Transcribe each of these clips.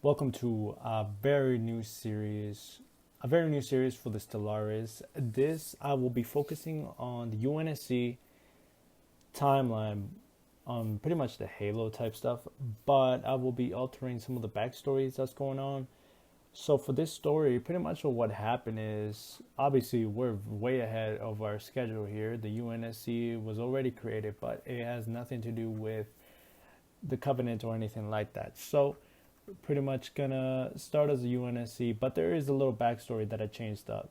Welcome to a very new series for the Stellaris. This I will be focusing on the UNSC timeline, on pretty much the Halo type stuff, but I will be altering some of the backstories that's going on. So for this story, pretty much what happened is, obviously we're way ahead of our schedule here. The UNSC was already created, but it has nothing to do with the Covenant or anything like that. So pretty much gonna start as a UNSC, but there is a little backstory that I changed up.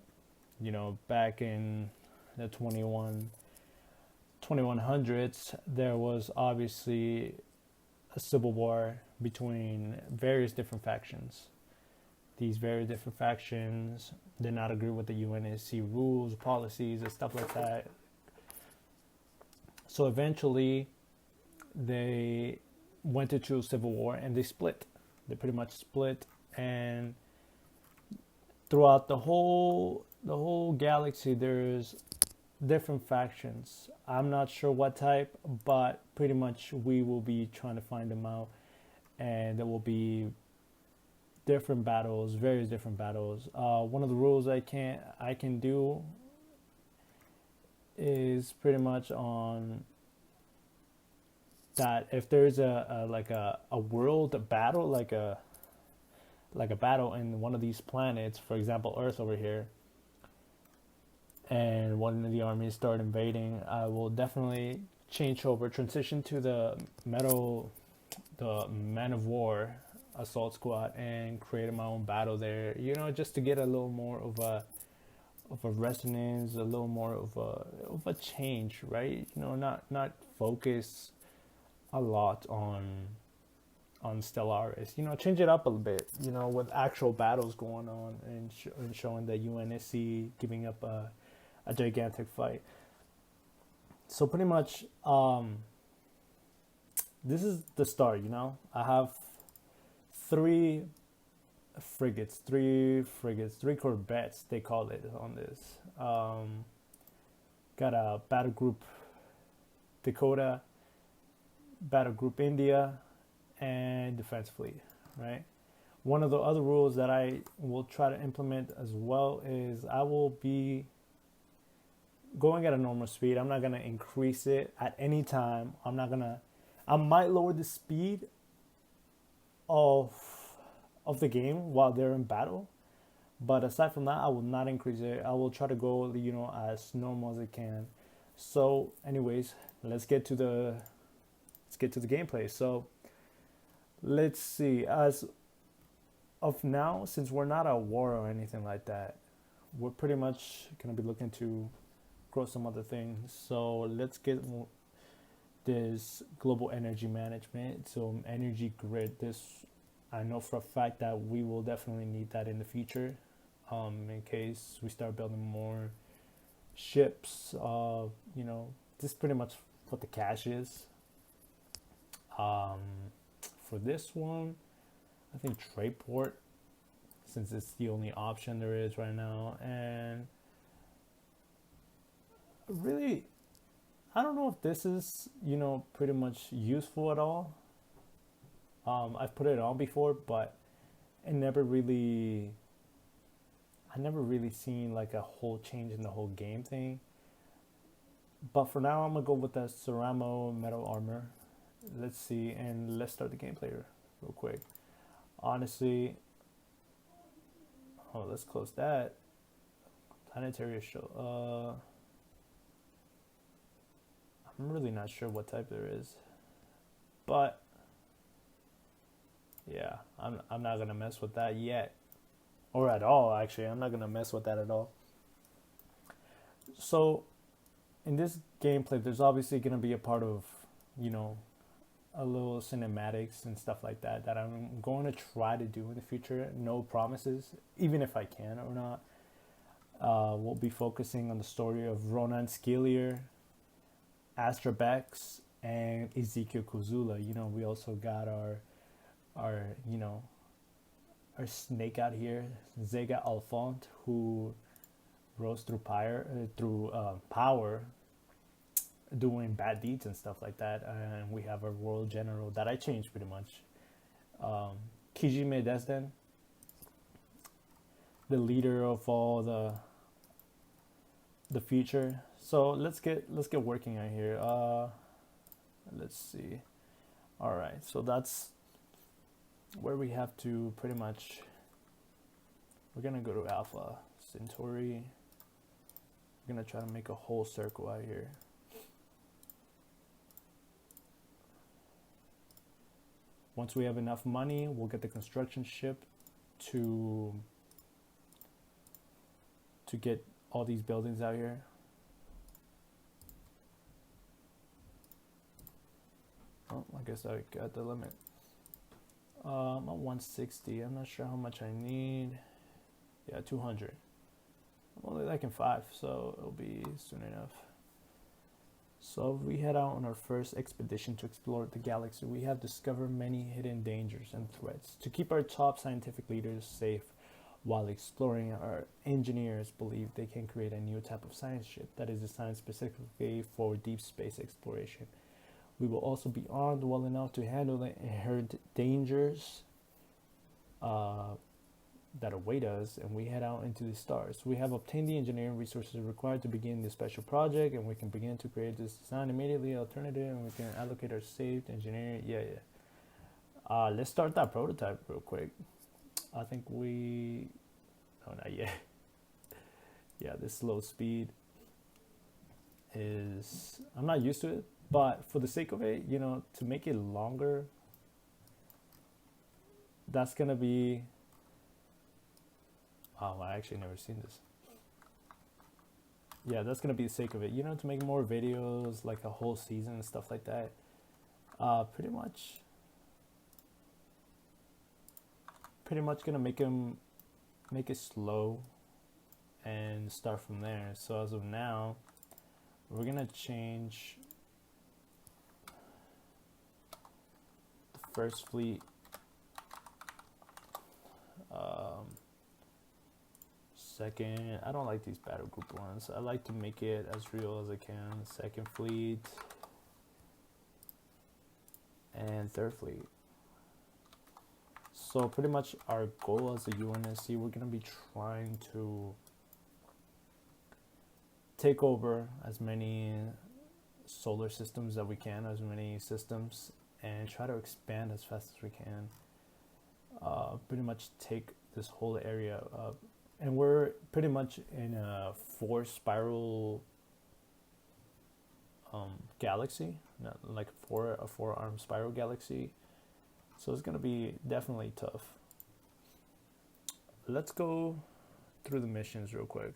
Back in the 2100s, there was obviously a civil war between various different factions. These very different factions did not agree with the UNSC rules, policies, and stuff like that. So eventually, they went into a civil war and they split. They pretty much split, and throughout the whole galaxy, there's different factions. I'm not sure what type, but pretty much we will be trying to find them out, and there will be different battles, various different battles. One of the rules I can do is pretty much on that if there's a world battle, like a battle in one of these planets, for example Earth over here, and one of the armies start invading, I will definitely transition to the Man of War assault squad and create my own battle there, just to get a little more of a resonance, a little more of a change, right? Not focus a lot on Stellaris. Change it up a bit, with actual battles going on, and showing the UNSC giving up a gigantic fight. So pretty much, this is the start. I have three corvettes, they call it on this. Got a battle group Dakota, Battle Group India, and Defense Fleet, right? One of the other rules that I will try to implement as well is I will be going at a normal speed. I'm not going to increase it at any time. I might lower the speed of the game while they're in battle, but aside from that, I will not increase it. I will try to go, as normal as I can. So anyways, let's get to the gameplay. So let's see. As of now, since we're not at war or anything like that, we're pretty much going to be looking to grow some other things. So let's get this global energy management, so energy grid. This, I know for a fact that we will definitely need that in the future, in case we start building more ships. This is pretty much what the cache is. For this one, I think trade port, since it's the only option there is right now. And really, I don't know if this is, pretty much useful at all. I've put it on before, but I never really seen like a whole change in the whole game thing. But for now, I'm gonna go with the Ceramo metal armor. Let's see, and let's start the gameplay real quick. Honestly, let's close that. Planetary show. I'm really not sure what type there is, but yeah, I'm not gonna mess with that yet, or at all. Actually, I'm not gonna mess with that at all. So, in this gameplay, there's obviously gonna be a part of, a little cinematics and stuff like that I'm going to try to do in the future. No promises, even if I can or not. We'll be focusing on the story of Ronan Skillier, Astra Bex, and Ezekiel Kozula. We also got our snake out here, Zega Alphonse, who rose through power, doing bad deeds and stuff like that. And we have our world general that I changed pretty much. Kijime Desden, the leader of all the future. So let's get working on here. Let's see. All right, so that's where we have to pretty much. We're gonna go to Alpha Centauri. We're gonna try to make a whole circle out here. Once we have enough money, we'll get the construction ship to get all these buildings out here. Oh, I guess I got the limit. I'm at 160. I'm not sure how much I need. Yeah, 200. I'm only like in 5, so it'll be soon enough. So we head out on our first expedition to explore the galaxy. We have discovered many hidden dangers and threats. To keep our top scientific leaders safe while exploring, our engineers believe they can create a new type of science ship that is designed specifically for deep space exploration. We will also be armed well enough to handle the inherent dangers that await us, and we head out into the stars. We have obtained the engineering resources required to begin this special project, and we can begin to create this design immediately. Alternative, and we can allocate our saved engineering. Let's start that prototype real quick. I think no, not yet. Yeah, this slow speed is, I'm not used to it, but for the sake of it, you know, to make it longer, that's gonna be, I actually never seen this. Yeah, that's gonna be the sake of it, you know, to make more videos, like a whole season and stuff like that. Pretty much gonna make it slow and start from there. So as of now, we're gonna change the first fleet. Second, I don't like these battle group ones. I like to make it as real as I can. Second fleet and third fleet. So pretty much our goal as a UNSC, we're gonna be trying to take over as many solar systems that we can, as many systems, and try to expand as fast as we can. Pretty much take this whole area up. And we're pretty much in a 4 spiral galaxy, not like a 4-arm spiral galaxy. So it's gonna be definitely tough. Let's go through the missions real quick.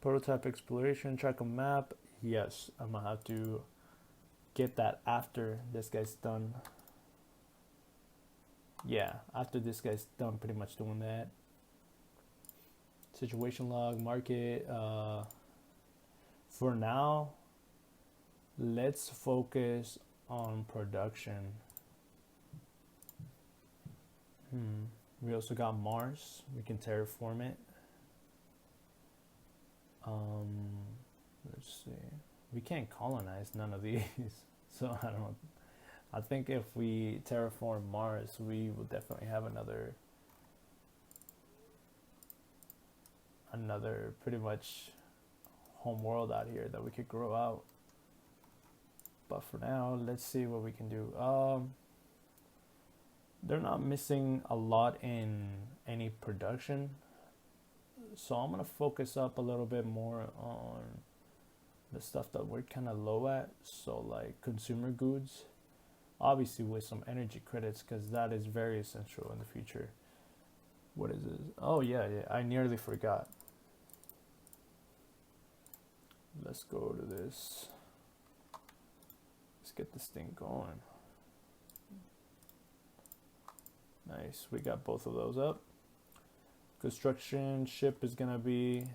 Prototype exploration, track a map. Yes, I'm gonna have to get that after this guy's done. Yeah, after this guy's done pretty much doing that. Situation log, market. For now, let's focus on production. We also got Mars. We can terraform it. Let's see. We can't colonize none of these, so I don't. I think if we terraform Mars, we will definitely have another pretty much home world out here that we could grow out. But for now, let's see what we can do. They're not missing a lot in any production, so I'm gonna focus up a little bit more on the stuff that we're kind of low at. So like consumer goods, obviously with some energy credits, because that is very essential in the future. What is this? Oh yeah, I nearly forgot. Let's go to this. Let's get this thing going. Nice, we got both of those up. Construction ship is gonna be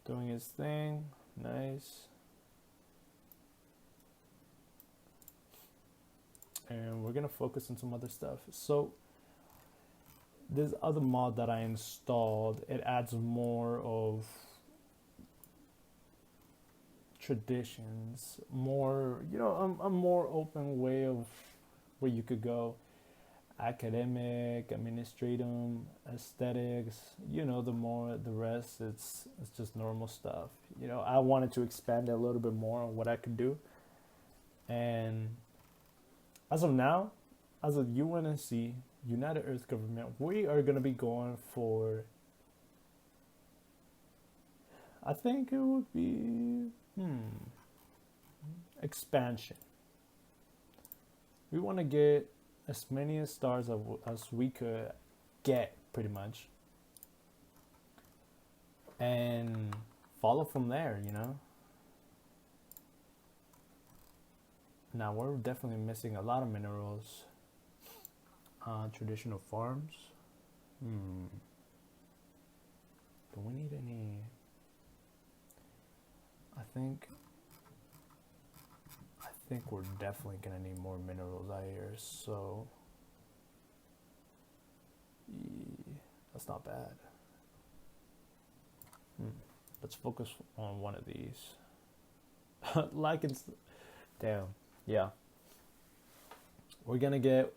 doing its thing. Nice. And we're gonna focus on some other stuff. So this other mod that I installed, it adds more of traditions, more, a more open way of where you could go. Academic, administrative, aesthetics, the rest, it's just normal stuff. I wanted to expand it a little bit more on what I could do. And as of now, as a UNSC, United Earth Government, we are going to be going for, I think it would be expansion. We want to get as many stars as we could get, pretty much, and follow from there. Now we're definitely missing a lot of minerals. Traditional farms. Do we need any? I think we're definitely gonna need more minerals out here, so that's not bad. Let's focus on one of these. Damn, yeah. We're gonna get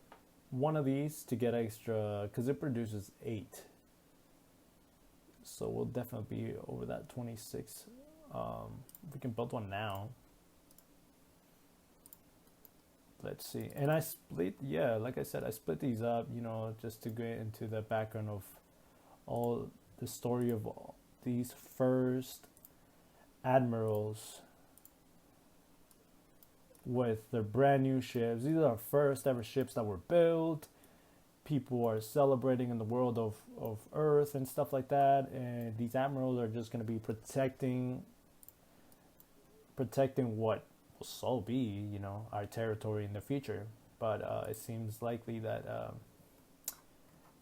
one of these to get extra, because it produces 8. So we'll definitely be over that 26. We can build one now. Let's see. And I split, like I said, I split these up, just to get into the background of all the story of all these first admirals with their brand new ships. These are our first ever ships that were built. People are celebrating in the world of Earth and stuff like that. And these admirals are just going to be protecting what will so be, our territory in the future. But it seems likely that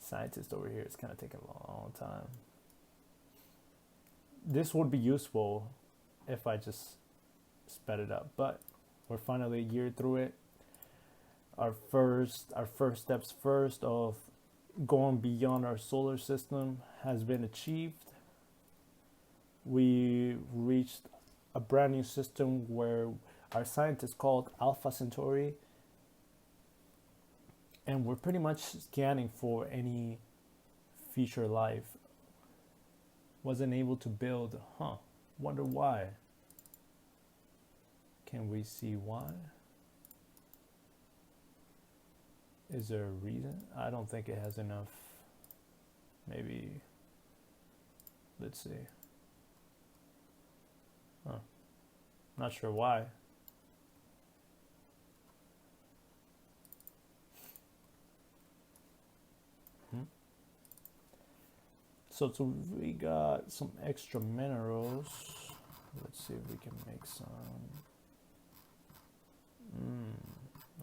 scientists over here is kind of taking a long time. This would be useful if I just sped it up, but we're finally a year through it. Our first steps of going beyond our solar system has been achieved. We reached a brand new system where our scientists called Alpha Centauri, and we're pretty much scanning for any future life. Wasn't able to build, wonder why. Can we see why? Is there a reason? I don't think it has enough. Maybe, let's see. Not sure why. So we got some extra minerals. Let's see if we can make some.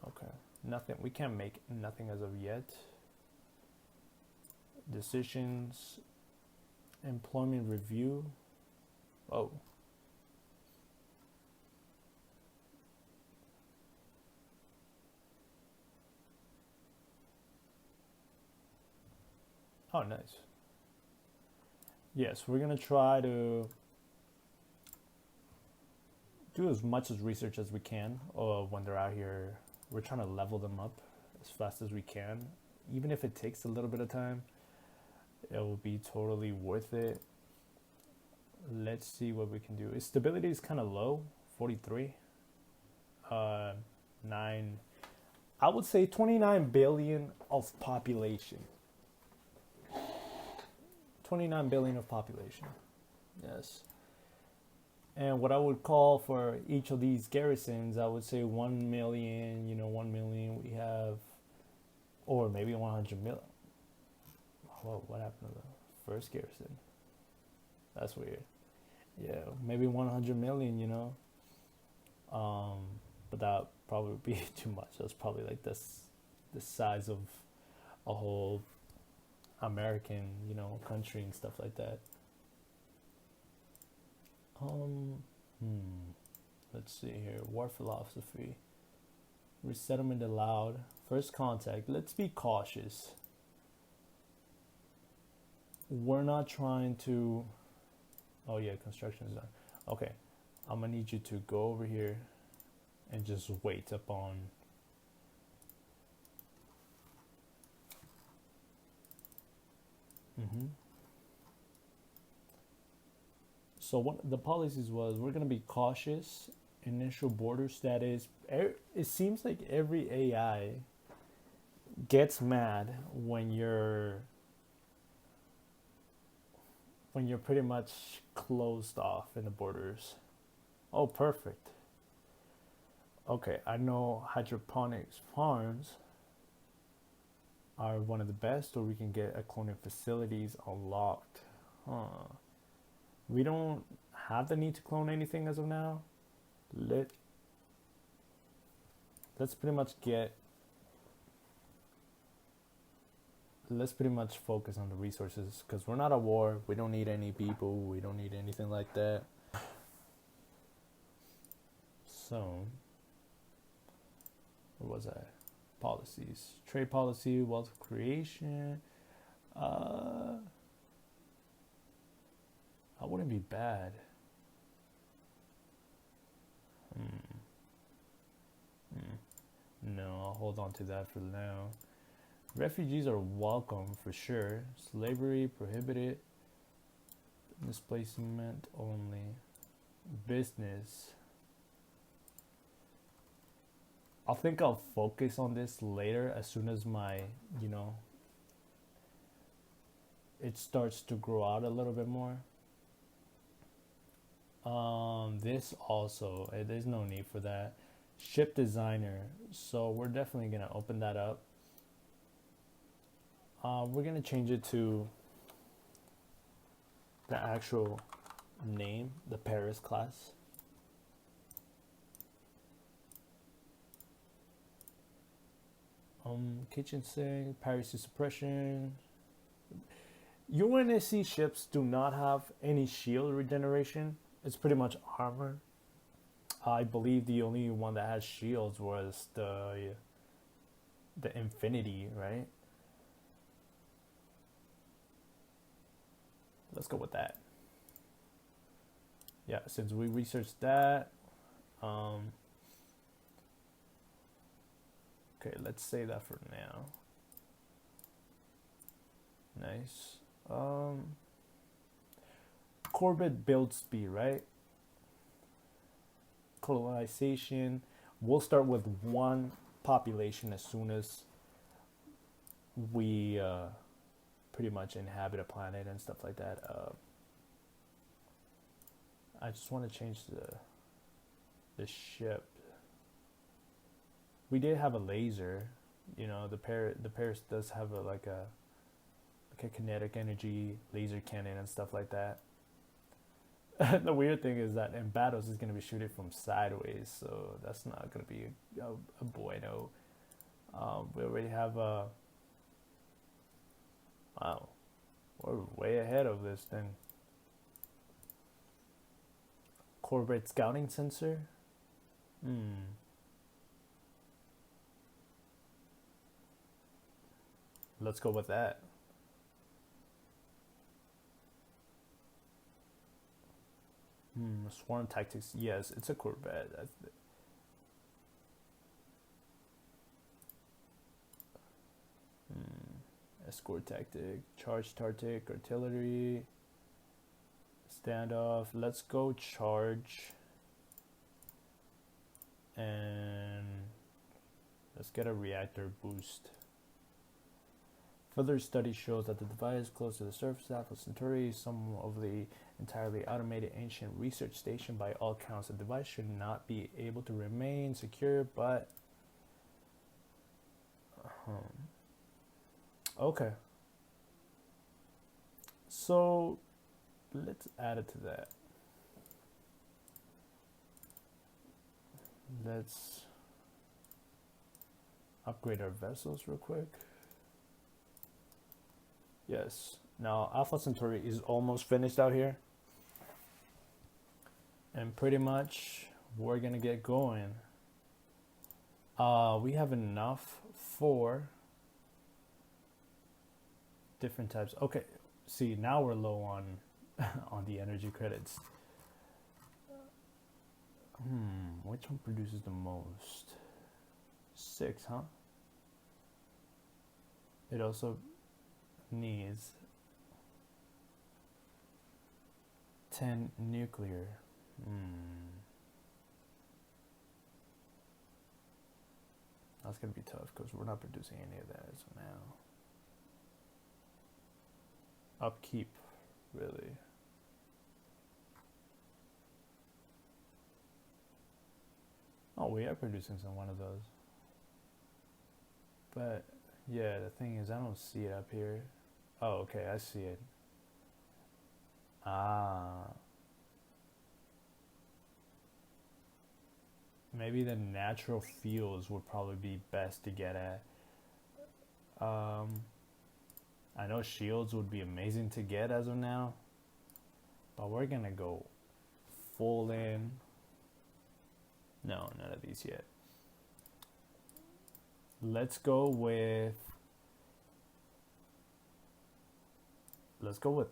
Okay, nothing. We can't make nothing as of yet. Decisions, employment review. Oh. Oh, nice. Yes, we're gonna try to do as much as research as we can when they're out here. We're trying to level them up as fast as we can. Even if it takes a little bit of time, it will be totally worth it. Let's see what we can do. Its stability is kind of low, 43. 9, I would say 29 billion of population. 29 billion of population. Yes. And what I would call for each of these garrisons, I would say 1 million, 1 million we have, or maybe 100 million. Whoa, what happened to the first garrison? That's weird. Yeah, maybe 100 million, but that probably would be too much. That's probably like the size of a whole American, country and stuff like that. Let's see here. War philosophy. Resettlement allowed. First contact. Let's be cautious. We're not trying to. Oh yeah, construction is done. Okay. I'm gonna need you to go over here and just wait upon. So one the policies was we're gonna be cautious. Initial border status. It seems like every AI gets mad when you're pretty much closed off in the borders. Oh, perfect. Okay, I know hydroponics farms are one of the best, or we can get a cloning facilities unlocked. Huh. We don't have the need to clone anything as of now. Let's pretty much focus on the resources because we're not at war. We don't need any people. We don't need anything like that. So, where was I? Policies, trade policy, wealth creation. That wouldn't be bad. No, I'll hold on to that for now. Refugees are welcome for sure. Slavery prohibited. Displacement only. Business. I think I'll focus on this later as soon as my, it starts to grow out a little bit more. This also, there's no need for that. Ship designer. So we're definitely going to open that up. We're going to change it to the actual name, the Paris class. Kitchen sink, piracy suppression. UNSC ships do not have any shield regeneration. It's pretty much armor. I believe the only one that has shields was the Infinity, right? Let's go with that. Yeah, since we researched that. Okay, let's say that for now. Nice. Corbett build speed, right? Colonization. We'll start with one population as soon as we pretty much inhabit a planet and stuff like that. I just want to change the ship. We did have a laser, the Paris does have a kinetic energy laser cannon and stuff like that. The weird thing is that in battles it's going to be shooting from sideways, so that's not going to be a bueno. We already have a wow, we're way ahead of this then. Corvette scouting sensor. Let's go with that. Swarm tactics. Yes, it's a Corvette. Escort tactic, charge tactic, artillery, standoff. Let's go charge. And let's get a reactor boost. Further study shows that the device close to the surface Alpha Centauri is some of the entirely automated ancient research station. By all counts, the device should not be able to remain secure, but okay. So let's add it to that. Let's upgrade our vessels real quick. Yes. Now Alpha Centauri is almost finished out here. And pretty much we're gonna get going. We have enough for different types. Okay, see now we're low on on the energy credits. Which one produces the most? 6, huh? It also needs 10 nuclear. That's gonna be tough because we're not producing any of that as of now. Upkeep, really. Oh, we are producing some one of those. But yeah, the thing is, I don't see it up here. Oh, okay, I see it. Maybe the natural fuels would probably be best to get at. I know shields would be amazing to get as of now, but we're gonna go full in. No, none of these yet. Let's go with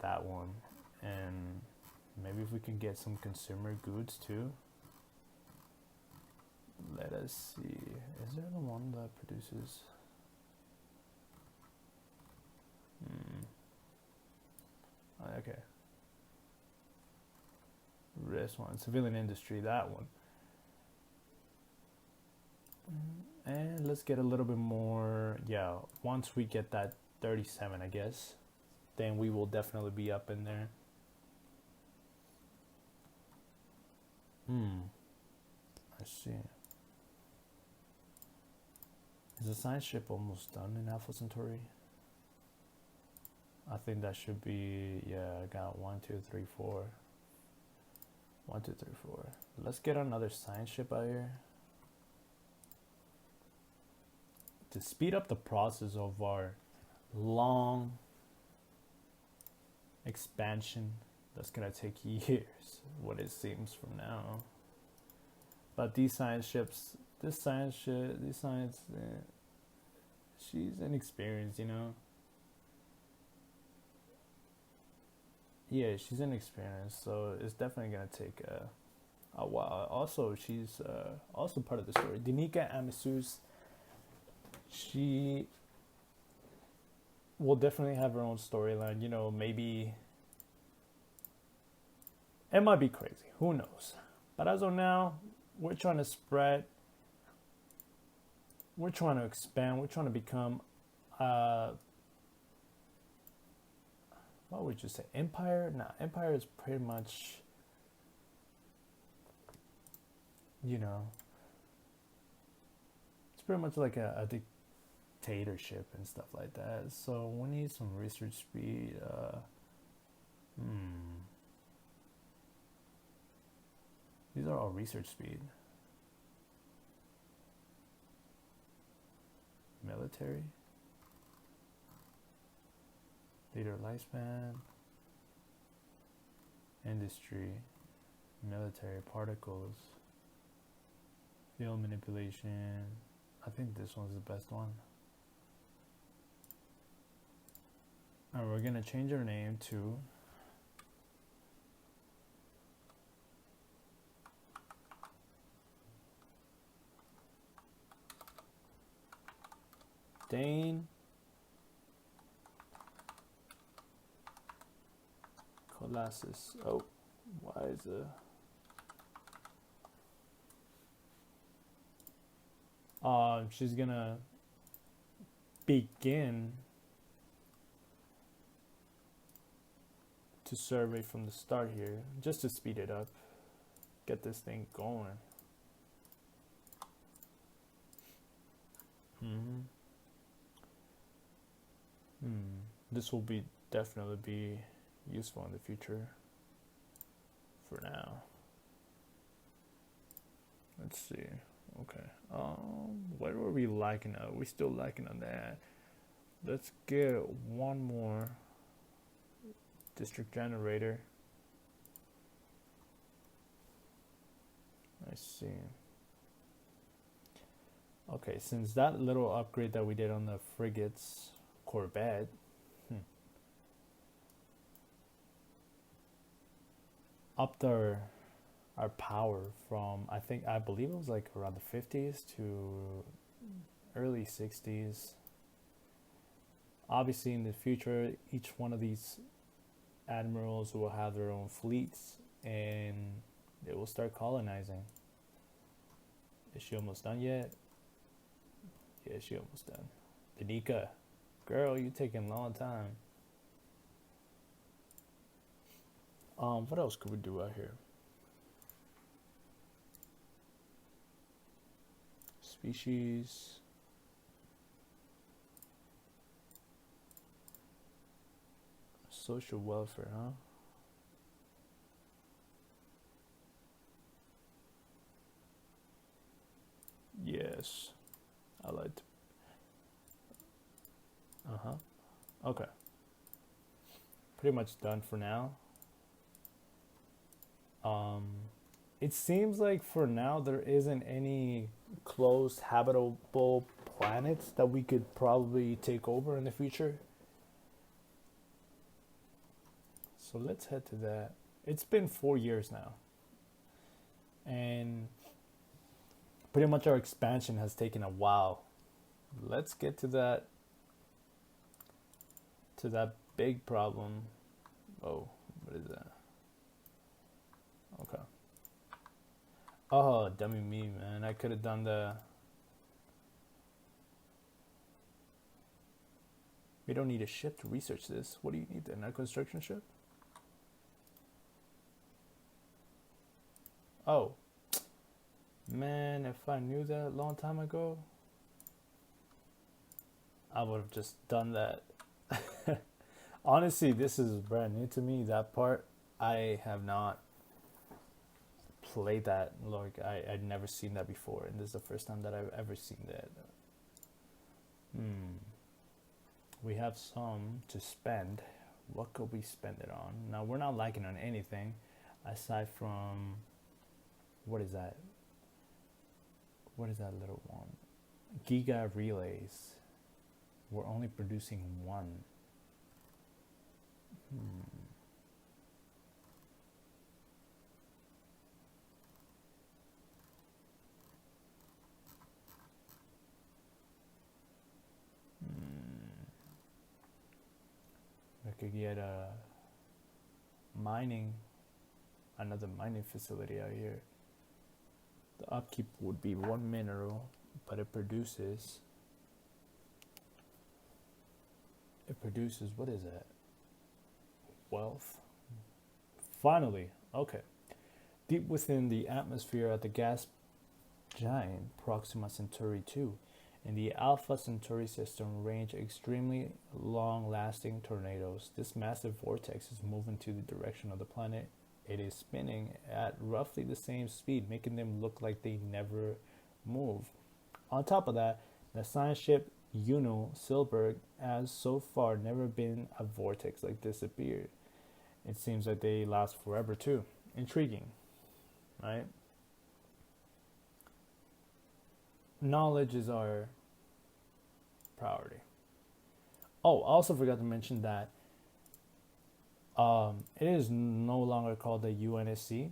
that one, and maybe if we can get some consumer goods too. Let us see. Is there the one that produces? Okay. This one, civilian industry, that one. And let's get a little bit more. Yeah, once we get that 37, I guess, then we will definitely be up in there. I see. Is the science ship almost done in Alpha Centauri? I think that should be, yeah, I got 1, 2, 3, 4. 1, 2, 3, 4. Let's get another science ship out here. To speed up the process of our long expansion that's gonna take years, what it seems from now. But these science ships, she's inexperienced, you know. Yeah, she's inexperienced, so it's definitely gonna take a while. Also, she's also part of the story. Danica Amisus, she will definitely have her own storyline. You know, maybe it might be crazy. Who knows? But as of now, we're trying to spread. We're trying to expand. We're trying to become, what would you say? Empire? Nah, empire is pretty much, you know, it's pretty much like a dictatorship and stuff like that. So we need some research speed. These are all research speed. Military. Leader lifespan. Industry. Military particles. Field manipulation. I think this one's the best one. Alright, we're gonna change our name to Dane Colossus. Oh, why is it? She's gonna begin to survey from the start here, just to speed it up, get this thing going. This will be definitely be useful in the future. For now, let's see. Okay, what were we lacking on? We still lacking on that. Let's get one more district generator. I see. Okay, since that little upgrade that we did on the frigates Corvette, upped our our power from, I believe it was like around the 50s to early 60s. Obviously, in the future, each one of these admirals will have their own fleets and they will start colonizing. Is she almost done yet? Yeah, she almost done. Danica, girl, you taking a long time. What else could we do out here? Species. Social welfare, huh? Yes. I like to. Uh-huh. Okay. Pretty much done for now. Um, it seems like for now there isn't any closed habitable planets that we could probably take over in the future. So let's head to that. It's been 4 years now. And pretty much our expansion has taken a while. Let's get to that big problem. Oh, what is that? Okay. Oh, dummy me, man. I could have done the... We don't need a ship to research this. What do you need then? A construction ship? Oh. Man, if I knew that a long time ago, I would have just done that. Honestly, this is brand new to me. That part, I have not played that. Like, I'd never seen that before, and this is the first time that I've ever seen that. We have some to spend. What could we spend it on? Now, we're not liking on anything aside from... What is that? What is that little one? Giga relays. We're only producing one. I could get a another mining facility out here. The upkeep would be one mineral, but it produces, what is that? Wealth. Finally, okay. Deep within the atmosphere at the gas giant Proxima Centauri 2 in the Alpha Centauri system range extremely long-lasting tornadoes. This massive vortex is moving to the direction of the planet. It is spinning at roughly the same speed, making them look like they never move. On top of that, the science ship UNOE Silberg has so far never been a vortex like this appeared. It seems like they last forever too. Intriguing, right? Knowledge is our priority. Oh, I also forgot to mention that it is no longer called the UNSC.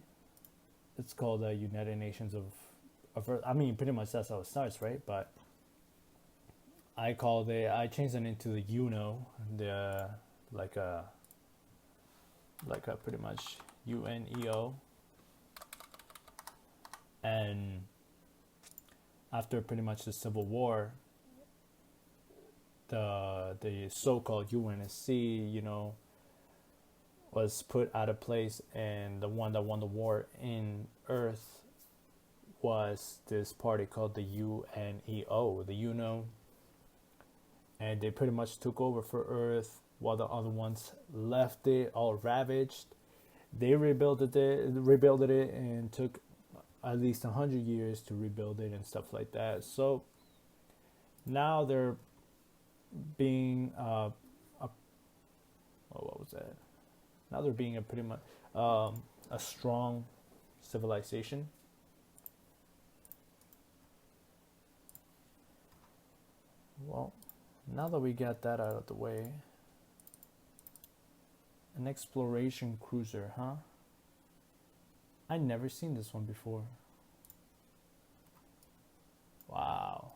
It's called the United Nations of Earth. I mean, pretty much that's how it starts, right? But I changed it into the UNO, the like a pretty much UNEO. And after pretty much the Civil War, the so-called UNSC, was put out of place, and the one that won the war in Earth was this party called the UNEO, the UNO, and they pretty much took over for Earth while the other ones left it all ravaged. They rebuilt it, and took at least 100 years to rebuild it and stuff like that. So now they're being what was that? Now they're being a pretty much a strong civilization. Well, now that we got that out of the way, an exploration cruiser, huh? I never seen this one before. Wow.